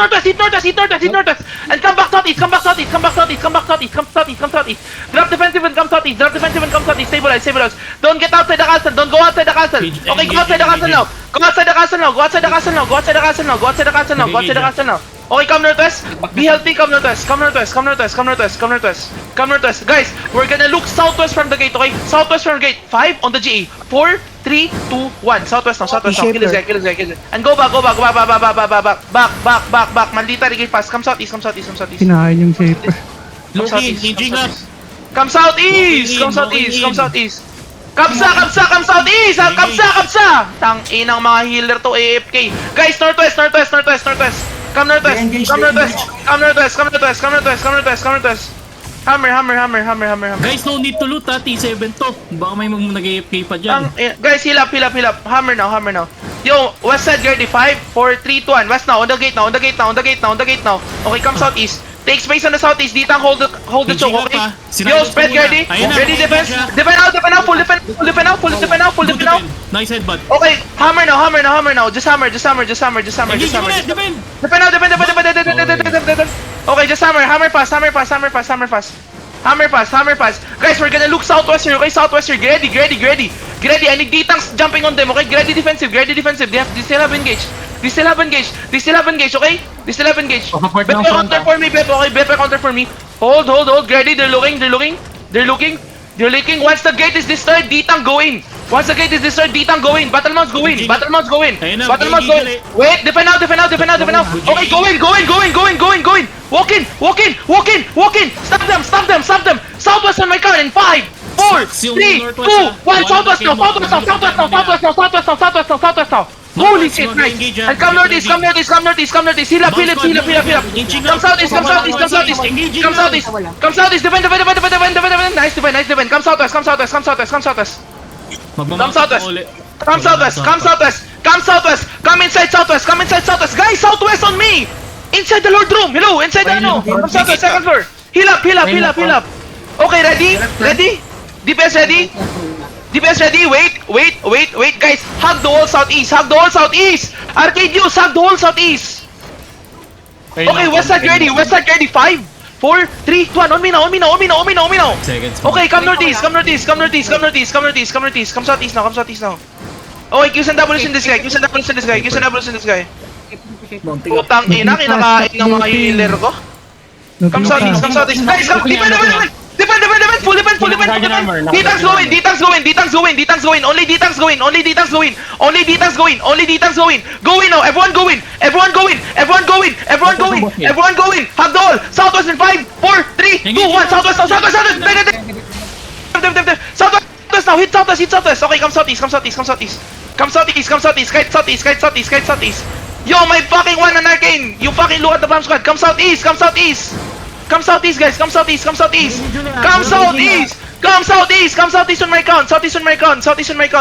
northwest, hit northwest, hit northwest, hit northwest. And come back southeast, come back southeast, come back southeast, come back southeast, come southeast, come southeast. Drop defensive and come southeast, drop defensive and come southeast. Stabilize, stabilize. Don't get outside the castle, don't go outside the castle. Okay, go outside the castle now. Go outside the castle now, go outside the castle now, go outside the castle now, go outside the castle now, go outside the castle now. Okay, come northwest. Be healthy, come northwest, come northwest, come northwest, come northwest, come northwest. Come northwest. Guys, we're gonna look southwest from the gate, okay? Southwest from the gate. 5 on the GA. 4, 3, 2, 1. Southwest now, southwest now. Kill this guy, kill this guy, kill this guy. And go back, back. Maldita regate fast. Come southeast, come southeast, come southeast. Kinain yung shaper. Come Loki, southeast, engaging up. come southeast, come southeast, come southeast. Come southeast! Kamsa! Tang inang mga healer to AFK. Guys, northwest. Come northwest. Hammer. Guys, no need to loot ha, T7 to. Baka may nag-AFK pa dyan. Guys, heal up. Hammer now. Yo, west side ready. 5, 4, 3, 2, 1. West now, on the gate now. Okay, come southeast. Take space on the southeast. Ditang hold the choke, okay? Yo, spread ready. Ready defense. Defend out. Full defend out. Nice headbutt. Okay, hammer now. Just hammer. Defend. Defend out. Okay, just hammer fast. Guys, we're gonna look southwest here, okay? Southwest here. Get ready. I need D-tanks jumping on them, okay? Get ready defensive. They still have engaged, okay? They still have engaged. Bepe counter for me, Bepe, okay? Bepe counter for me. Hold. Get ready, they're looking. Once the gate is destroyed, D-tank go in. Battlemounts go in. Wait, defend out. Okay, go in. Walk in. Stop them. Southwest on my car in 5, 4, 3, 2, 1. Southwest now. Holy shit, nice. And come northeast. Heal up. Come southeast. Defend. Nice defend. Come southwest. Come inside southwest. Guys, southwest on me. Inside the Lord room. Hello, inside the ano. Come southwest, second floor. Heal up. Okay, ready? DPS ready? Wait, guys. Hug the whole southeast. Arcadius, hug the whole southeast. Okay, west side ready. 5, 4, 3, 2, 1. On me now. Okay, come northeast. Come southeast now. Okay, Qs and Ws in this guy. Putang ina, kinakain ng mga healer ko. Come southeast. Guys, defend. Full defend. D-tanks go in. Only D-tanks go in. Go in now. Everyone go in. Hug the wall. Southwest in 5, 4, 3, 2, 1. Southwest. Southwest now. Hit southwest. Okay, come southeast. Kite southeast. Yo, my fucking one and arcane. You fucking look at the bomb squad. Come southeast, guys. Come southeast. On my count.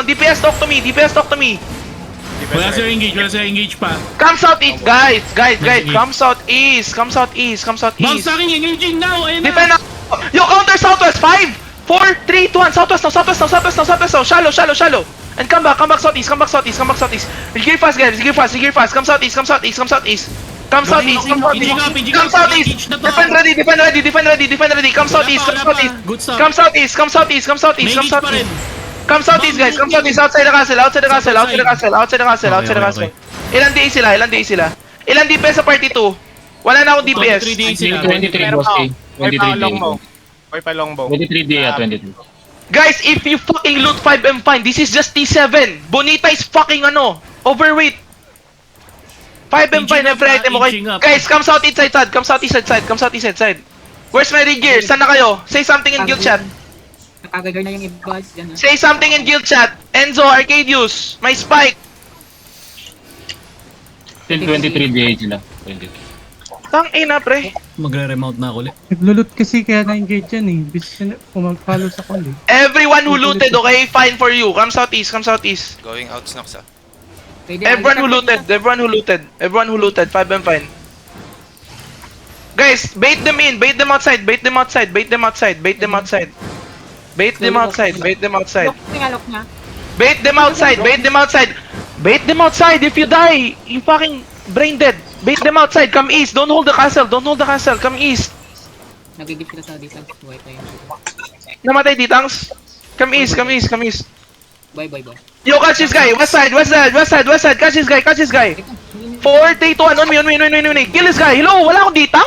DPS talk to me. Wala sila engage pa. Come southeast, guys. Come southeast. Bounce sa akin, engaging now. Ayun na. Defend now. Yo, counter southwest. 5, 4, 3, 2, 1. Southwest now. Shallow. And come back southeast. Gear fast, guys. Come southeast. Defend ready. Come southeast. Good stuff. Come southeast, guys. Outside the castle. Ilan DA sila? Ilan DPS sa party 2? Wala na akong DPS. 23 boss A. 23 longbow. 23 D at 23. Guys, if you fucking loot 5M fine, this is just T7. Bonita is fucking overweight. 5M fine every item, okay? Guys, come southeast side. Where's my rig gear? Saan na kayo? Say something in guild chat. Nakagagar na yung iba. Say something in guild chat. Enzo, Arcadius, my spike. 23 DA sila. 23. Tang ina, pre. Magre-remount na ako ulit. Naglulot kasi kaya na-engage yan eh. Bis pumag-follow sa call eh. Everyone who looted, okay? Fine for you. Come southeast. Going out snacks ah. Everyone who looted, 5M fine. Guys, bait them outside. Bait them outside. If you die, you fucking brain dead. Bait them outside. Come east. Don't hold the castle. Don't hold the castle. Come east. Nagigip sila sa dito. Buhay pa yun. Namatay Ditangs. Come east. Come east. Come east. Bye. Yo, catch this guy. West side. Catch this guy. 4, 3, 2, 1. On me. Kill this guy. Hello, wala akong Ditang?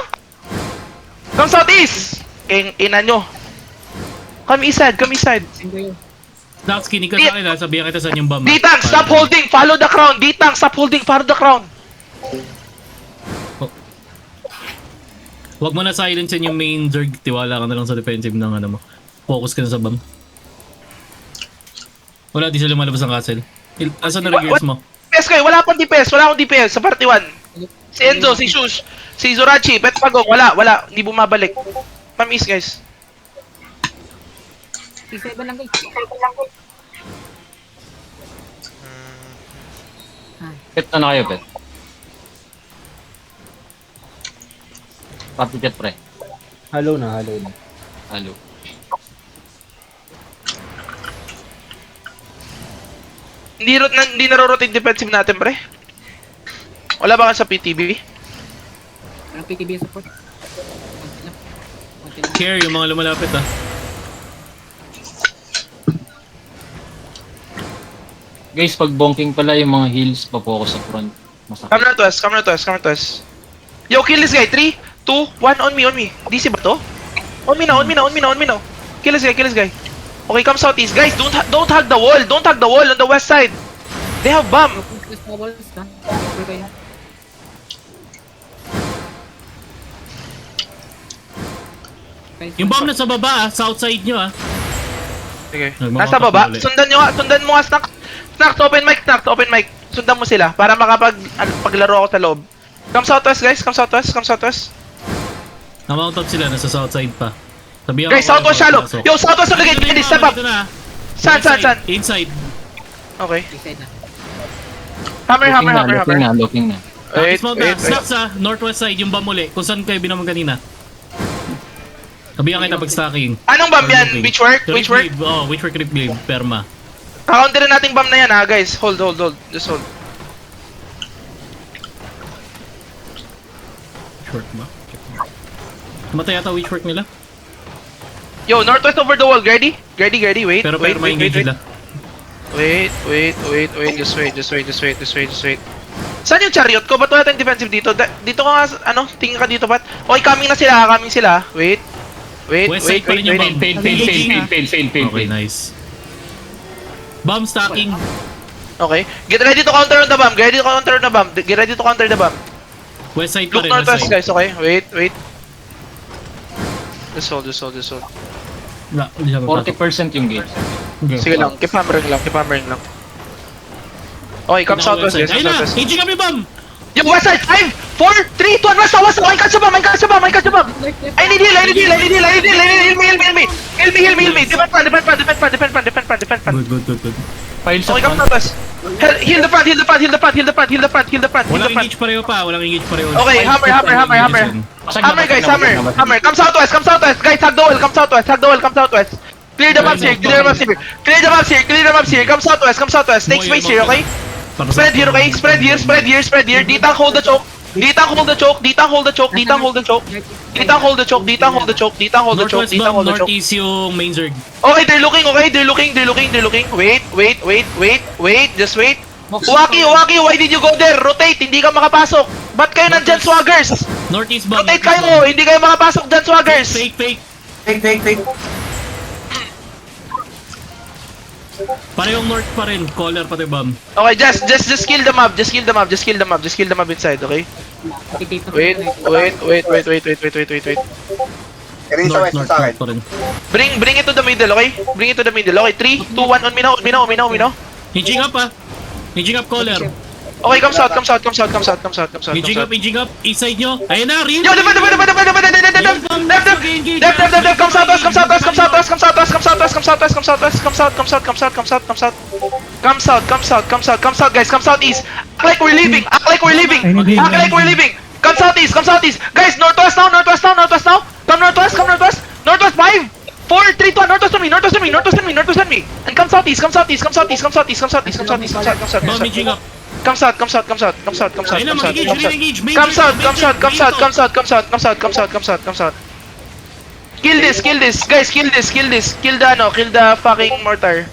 Come southeast. Ina nyo. Come east side. Dax, kinig ka sa akin ha. Sabihan kita saan yung bomb. Ditang, stop holding. Follow the crown. Ditang, stop holding. Follow the crown. Huwag mo na silence yung main Zerg. Tiwala ka na lang sa defensive ng ano mo. Focus ka na sa bomb. Wala, di sila lumalabas ng castle. Asan na regears mo? DPS kayo. Wala akong DPS sa party 1. Si Enzo, si Shush, si Zorachi, Pet Pagong. Wala. Hindi bumabalik. Come east, guys. T7 lang guys. Pet na kayo, pet. Papigat, pre. Halo na. Halo. Hindi naro-rotate defensive natin, pre. Wala ba ka sa PTB? Parang PTB support. Konti lang. Care yung mga lumalapit ha. Guys, pag bonking pala yung mga heals, papokus sa front. Masakit. Come to us. Yo, kill this guy. 3, 2, 1, on me. DC ba to? On me now. Kill this guy. Okay, come southeast. Guys, don't hug the wall. Don't hug the wall on the west side. They have bomb. Focus na balls na. Okay kayo. Yung bomb na sa baba south side nyo ha. Sige. Nagmamapak Nasa baba. na ulit. Sundan mo nga, Snacks, open mic. Sundan mo sila para paglaro ako sa loob. Come southwest, guys. Come southwest. Na-mount up sila, nasa south side pa. Sabihan Guys, ko southwest kayo, shallow. pasok. Yo, southwest on the gate. Ready, step up. Ito na. Saan? Inside. Okay. T7 na. Hammer. Looking na. Wait. Smoke na. Snacks ha. Northwest side, yung bomb uli. Kung saan kayo binamang kanina. Sabihan kita pag-stacking. Anong bomb yan? Witchwork? Oh, Witchwork Rip Glaive. Perma. Counter natin bomb na yan ha, guys. Hold. Just hold. Short ba? Matay yata Witchwork nila. Yo, northwest over the wall. Ready? Wait. Pero perma engage nila. Wait. Just wait. Saan yung chariot ko? Ba't wala tayong defensive dito? Dito ka nga, tingin ka dito, Pat. Okay, coming sila. Wait. West side pa rin yung bomb. Fail. Okay, nice. Bomb stacking. Okay. Get ready to counter on the bomb. Get ready to counter the bomb. West side pa Look rin. West northwest, side. guys. Okay, wait. Just hold. Wala, hindi siya papasok. 40% yung gate. Sige lang. Keep hammering lang. Okay, come southwest, guys. Ayun na! Hinging kami bomb! Yo, west side! 5, 4, 3, 2, 1, west! I catch the bomb! I need heal me! Heal me! Defend pan! Good. File sa Okay, come front. southwest. Heal the front! Walang engage pareho pa. Okay, hammer. Hammer, guys, hammer. Come southwest. Guys, hug the wall, come southwest. Clear the maps here. Come southwest. Take space here, okay? Spread here, okay? Spread here. Ditang hold the choke. Northeast yung main Zerg. Okay, they're looking. Wait. Just wait. Waki, why did you go there? Rotate, hindi ka makapasok. Ba't kayo nandyan, swaggers? Northeast bomb. Rotate kayo, hindi kayo makapasok dyan, swaggers. Fake. Fake. Parehong north pa rin. Caller pati bomb. Okay, just kill the mob. Just kill the mob inside, okay? Activate na. Wait. North pa rin. Bring it to the middle, okay? Okay, 3, 2, 1, on me now. Hinging up ha. Hinging up caller. Okay, come south. Hinging up. East side nyo. Ayun na, real. Yo, defend. Left. Come south. Come south, guys. Come southeast. Act like we're leaving. Come southeast. Guys, northwest now. Come northwest. Northwest 5, 4, 3, 2, 1. Northwest on me. And come southeast. Bomb hinging up. Come south, come south, come south, come south, come south, Ayun na, come south, mag-engage, come south. re-engage. Main Come south, turret, come south, come main south, turret. come south, come south, come south, come south, come south, come south, come south. Kill this, guys, kill this. Kill the ano, kill the fucking mortar.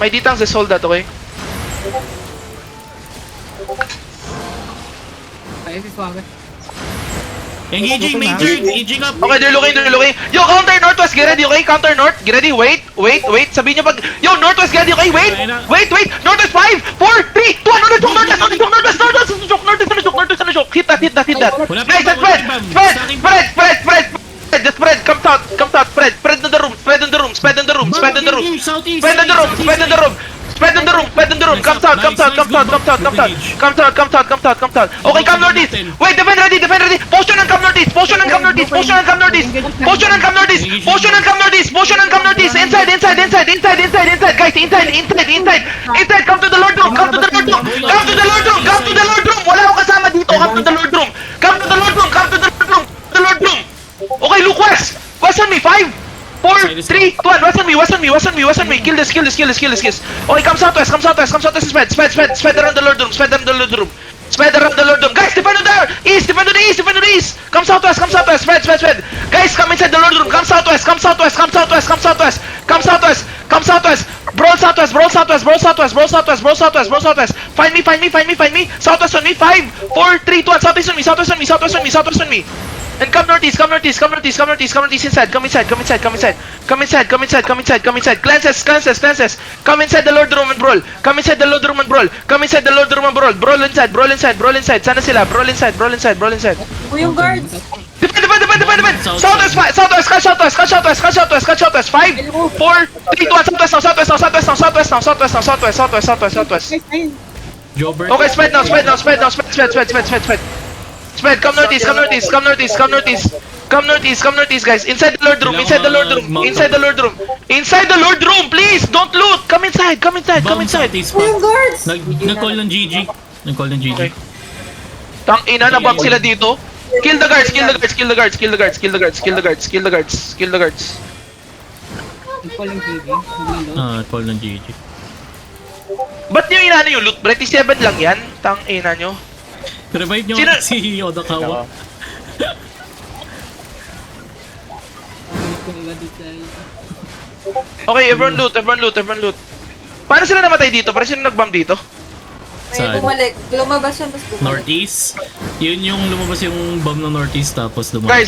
May ditang sa hold that, okay? Kaya si Swagger. Engaging, main turret, engaging up. Okay, they're looking. Yo, counter northwest, get ready, okay? Counter north, get ready, wait. Sabihin nyo pag, yo, northwest, get ready, okay? Wait. Northwest, 5, 4, 3, 2, 1, northwest. Hit that. Wala pa Nice, ba, spread. wala pa. Sa akin pa. Just spread, come south, spread in the room, spread in the room. Engage, southeast. Spread in the room. Come south. Okay, come northeast. Wait, defend ready. Potion and come northeast. Potion and come northeast. Inside. Guys, inside. Come to the Lord room. Wala akong kasama dito. Come to the Lord room. Okay, look west. West on me. 5, 4, 3, 2, 1. West on me. Kill this. Okay, come southwest. Spread around the Lord room. Guys, defend to the east. Come southwest. Spread. Guys, come inside the Lord room. Come southwest. Brawl southwest. Find me. Southwest on me. 5, 4, 3, 2, 1. Southwest on me. And come northeast inside. Come inside. Cleanses. Come inside the Lord room and brawl. Brawl inside. Sana sila. Brawl inside. Yung guards. Defend. Southwest. Catch southwest. 5, 4, 3, 2, 1. Southwest. Jobert. Okay, spread now. Spread. Come northeast, guys. Inside the Lord room. Please, don't loot. Come inside. Bomb southeast pa. Yung guards. Nag-call ng GG. Okay. Tang ina na bomb sila dito. Kill the guards. I'm calling TV. Call ng GG. Ba't nyo inano yung loot? 27 lang yan. Tang ina nyo. Revive nyo Sino- si Odakawa. Okay, everyone loot. Paano sila namatay dito? Paano sila nag-bomb dito? May Saan? bumalik. Lumabas siya, tapos bumalik. Northeast. Yun yung lumabas yung bomb ng Northeast tapos lumabas. Guys,